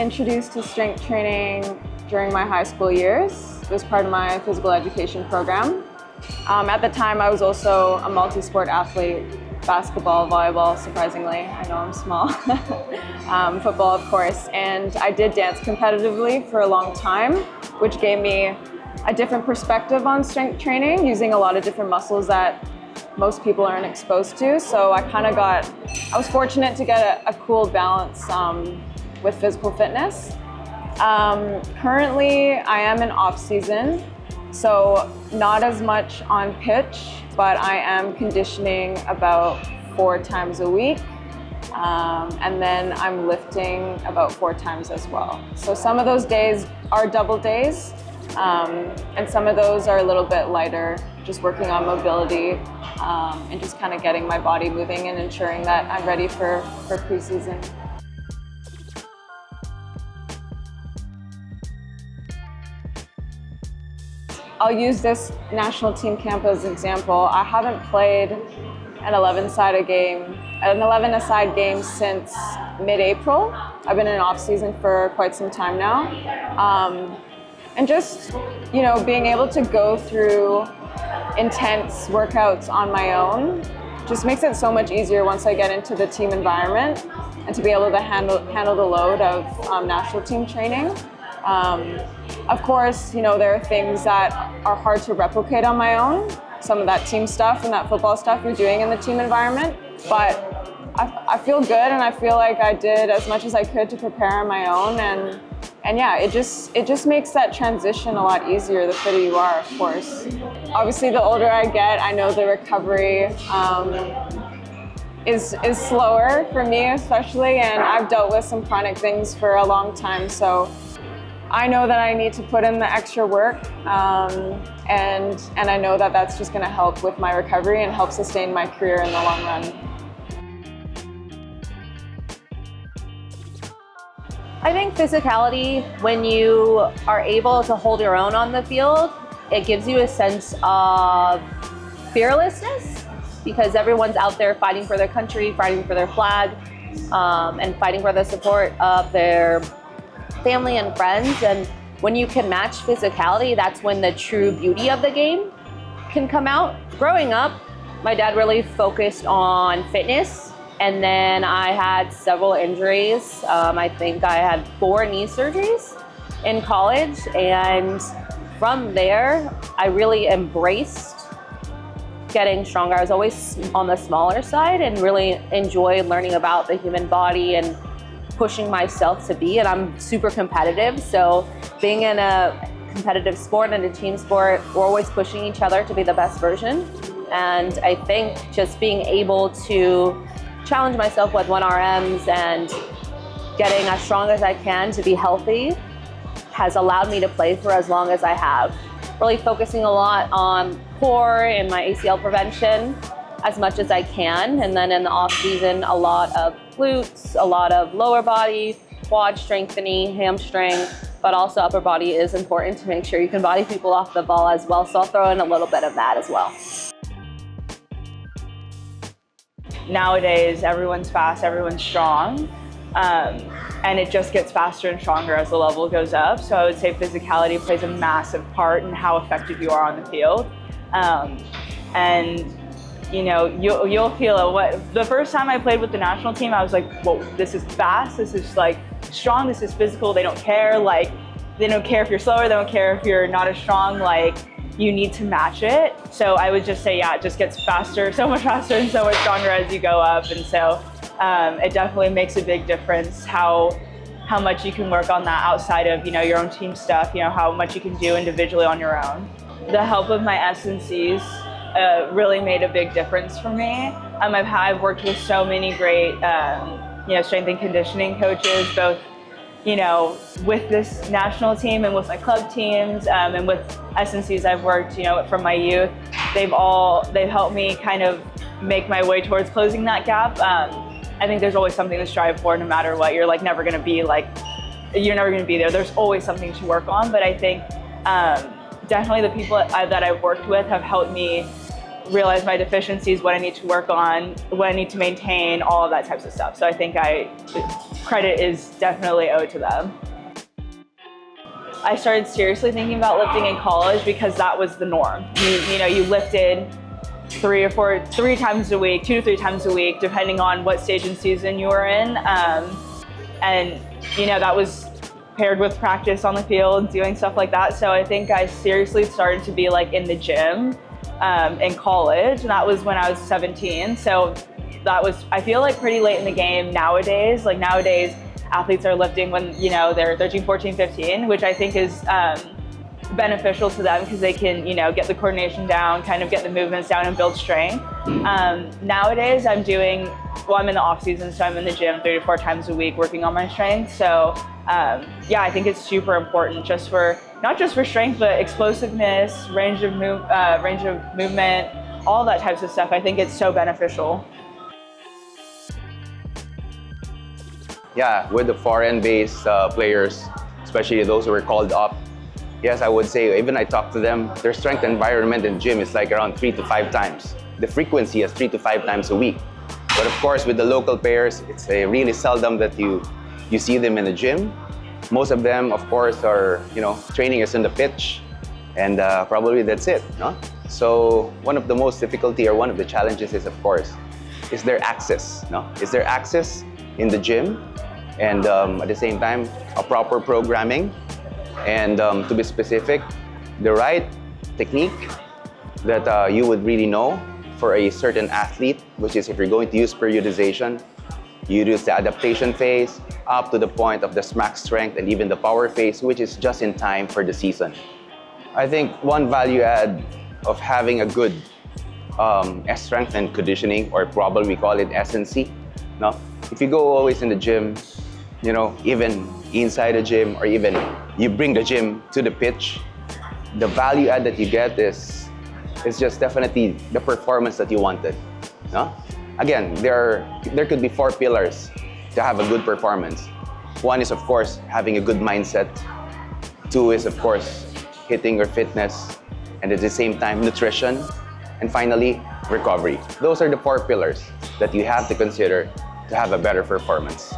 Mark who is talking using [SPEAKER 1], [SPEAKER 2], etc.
[SPEAKER 1] introduced to strength training during my high school years. It was part of my physical education program. At the time, I was also a multi-sport athlete, basketball, volleyball, surprisingly. I know I'm small. Football, of course. And I did dance competitively for a long time, which gave me a different perspective on strength training, using a lot of different muscles that most people aren't exposed to. So I was fortunate to get a cool balance with physical fitness. Currently, I am in off-season, so not as much on pitch, but I am conditioning about 4 times a week. And then I'm lifting about 4 times as well. So some of those days are double days, and some of those are a little bit lighter, just working on mobility and just kind of getting my body moving and ensuring that I'm ready for preseason. I'll use this national team camp as an example. I haven't played an 11-a-side game since mid-April. I've been in off-season for quite some time now. And just, being able to go through intense workouts on my own just makes it so much easier once I get into the team environment and to be able to handle the load of national team training. Of course, there are things that are hard to replicate on my own. Some of that team stuff and that football stuff you're doing in the team environment. But I feel good, and I feel like I did as much as I could to prepare on my own. And yeah, it just makes that transition a lot easier the fitter you are, of course. Obviously, the older I get, I know the recovery is slower for me especially, and I've dealt with some chronic things for a long time, so I know that I need to put in the extra work, and I know that that's just going to help with my recovery and help sustain my career in the long run.
[SPEAKER 2] I think physicality, when you are able to hold your own on the field, it gives you a sense of fearlessness, because everyone's out there fighting for their country, fighting for their flag, and fighting for the support of their family and friends. And when you can match physicality, that's when the true beauty of the game can come out. Growing up, my dad really focused on fitness, and then I had several injuries. I think I had 4 knee surgeries in college, and from there, I really embraced getting stronger. I was always on the smaller side and really enjoyed learning about the human body and pushing myself to be, and I'm super competitive. So being in a competitive sport and a team sport, we're always pushing each other to be the best version. And I think just being able to challenge myself with 1RMs and getting as strong as I can to be healthy has allowed me to play for as long as I have. Really focusing a lot on core and my ACL prevention as much as I can. And then in the off season, a lot of glutes, a lot of lower body, quad strengthening, hamstring, but also upper body is important to make sure you can body people off the ball as well. So I'll throw in a little bit of that as well.
[SPEAKER 3] Nowadays, everyone's fast, everyone's strong, and it just gets faster and stronger as the level goes up. So I would say physicality plays a massive part in how effective you are on the field. And you'll feel it. The first time I played with the national team, I was like, whoa, this is fast, this is like strong, this is physical. They don't care, they don't care if you're slower, they don't care if you're not as strong, you need to match it. So I would just say, yeah, it just gets faster, so much faster and so much stronger as you go up. And so it definitely makes a big difference how much you can work on that outside of, your own team stuff, how much you can do individually on your own. The help of my S&Cs really made a big difference for me. I've worked with so many great, strength and conditioning coaches, both, with this national team and with my club teams, and with S&Cs I've worked, from my youth. They've helped me kind of make my way towards closing that gap. I think there's always something to strive for, no matter what. You're never going to be you're never going to be there. There's always something to work on. But I think definitely the people that I've worked with have helped me realize my deficiencies, what I need to work on, what I need to maintain, all of that types of stuff. So I think credit is definitely owed to them. I started seriously thinking about lifting in college because that was the norm. You lifted 3 times a week, 2 to 3 times a week, depending on what stage in season you were in. And that was paired with practice on the field, doing stuff like that. So I think I seriously started to be like in the gym in college, and that was when I was 17. So that was, I feel like, pretty late in the game nowadays. Like nowadays, athletes are lifting when they're 13, 14, 15, which I think is beneficial to them because they can get the coordination down, kind of get the movements down and build strength. Nowadays I'm in the off season, so I'm in the gym 3 to 4 times a week working on my strength. So I think it's super important not just for strength, but explosiveness, range of movement, all that types of stuff. I think it's so beneficial.
[SPEAKER 4] Yeah, with the foreign-based players, especially those who were called up, yes, I would say, even I talked to them, their strength environment in gym is like around 3 to 5 times. The frequency is 3 to 5 times a week. But of course, with the local players, it's really seldom that you see them in the gym. Most of them, of course, are, training is in the pitch, and probably that's it, no? So one of the most difficulty or one of the challenges is, of course, is their access, no? Is there access in the gym? And at the same time, a proper programming, and to be specific, the right technique that you would really know for a certain athlete, which is if you're going to use periodization, you use the adaptation phase up to the point of the max strength and even the power phase, which is just in time for the season. I think one value add of having a good strength and conditioning, or probably we call it S&C, no? If you go always in the gym, even inside the gym, or even you bring the gym to the pitch, the value add that you get is just definitely the performance that you wanted. No? Again, there could be 4 pillars to have a good performance. One is, of course, having a good mindset. 2 is, of course, hitting your fitness, and at the same time, nutrition. And finally, recovery. Those are the 4 pillars that you have to consider to have a better performance.